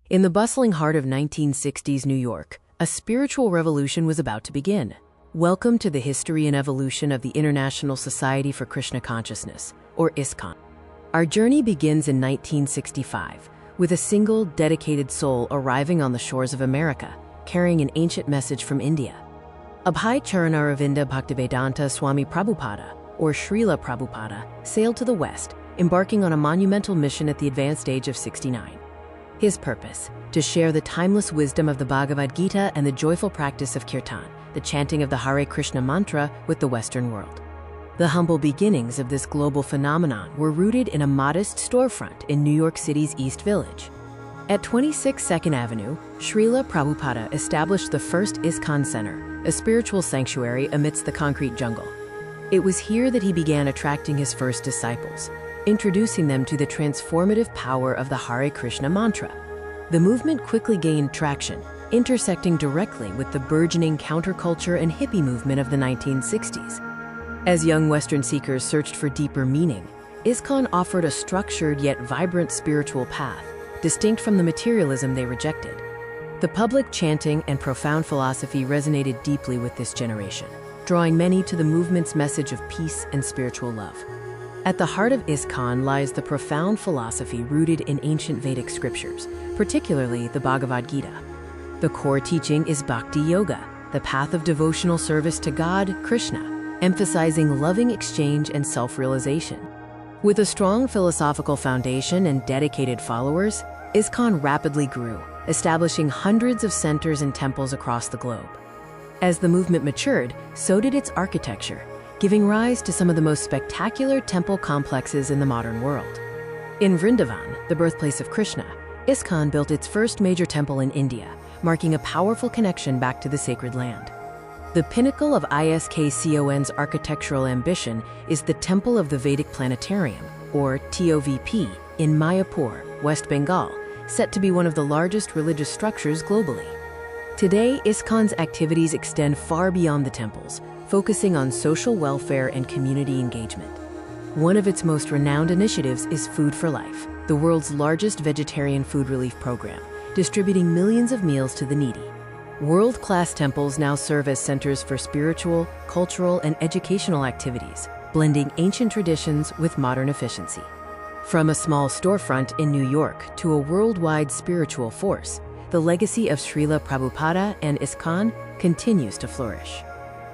In the bustling heart of 1960s New York, a spiritual revolution was about to begin. Welcome to the history and evolution of the International Society for Krishna Consciousness, or ISKCON. Our journey begins in 1965, with a single, dedicated soul arriving on the shores of America, carrying an ancient message from India. Abhay Charanaravinda Bhaktivedanta Swami Prabhupada, or Srila Prabhupada, sailed to the West, embarking on a monumental mission at the advanced age of 69. His purpose, to share the timeless wisdom of the Bhagavad Gita and the joyful practice of kirtan, the chanting of the Hare Krishna mantra, with the Western world. The humble beginnings of this global phenomenon were rooted in a modest storefront in New York City's East Village. At 26 2nd Avenue, Srila Prabhupada established the first ISKCON Center, a spiritual sanctuary amidst the concrete jungle. It was here that he began attracting his first disciples, introducing them to the transformative power of the Hare Krishna mantra. The movement quickly gained traction, intersecting directly with the burgeoning counterculture and hippie movement of the 1960s. As young Western seekers searched for deeper meaning, ISKCON offered a structured yet vibrant spiritual path, distinct from the materialism they rejected. The public chanting and profound philosophy resonated deeply with this generation, drawing many to the movement's message of peace and spiritual love. At the heart of ISKCON lies the profound philosophy rooted in ancient Vedic scriptures, particularly the Bhagavad Gita. The core teaching is Bhakti Yoga, the path of devotional service to God, Krishna, emphasizing loving exchange and self-realization. With a strong philosophical foundation and dedicated followers, ISKCON rapidly grew, establishing hundreds of centers and temples across the globe. As the movement matured, so did its architecture, giving rise to some of the most spectacular temple complexes in the modern world. In Vrindavan, the birthplace of Krishna, ISKCON built its first major temple in India, marking a powerful connection back to the sacred land. The pinnacle of ISKCON's architectural ambition is the Temple of the Vedic Planetarium, or TOVP, in Mayapur, West Bengal, set to be one of the largest religious structures globally. Today, ISKCON's activities extend far beyond the temples, focusing on social welfare and community engagement. One of its most renowned initiatives is Food for Life, the world's largest vegetarian food relief program, distributing millions of meals to the needy. World-class temples now serve as centers for spiritual, cultural, and educational activities, blending ancient traditions with modern efficiency. From a small storefront in New York to a worldwide spiritual force, the legacy of Srila Prabhupada and ISKCON continues to flourish.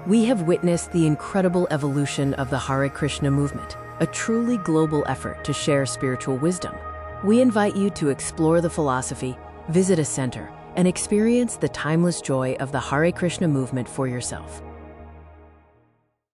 We have witnessed the incredible evolution of the Hare Krishna movement, a truly global effort to share spiritual wisdom. We invite you to explore the philosophy, visit a center, and experience the timeless joy of the Hare Krishna movement for yourself.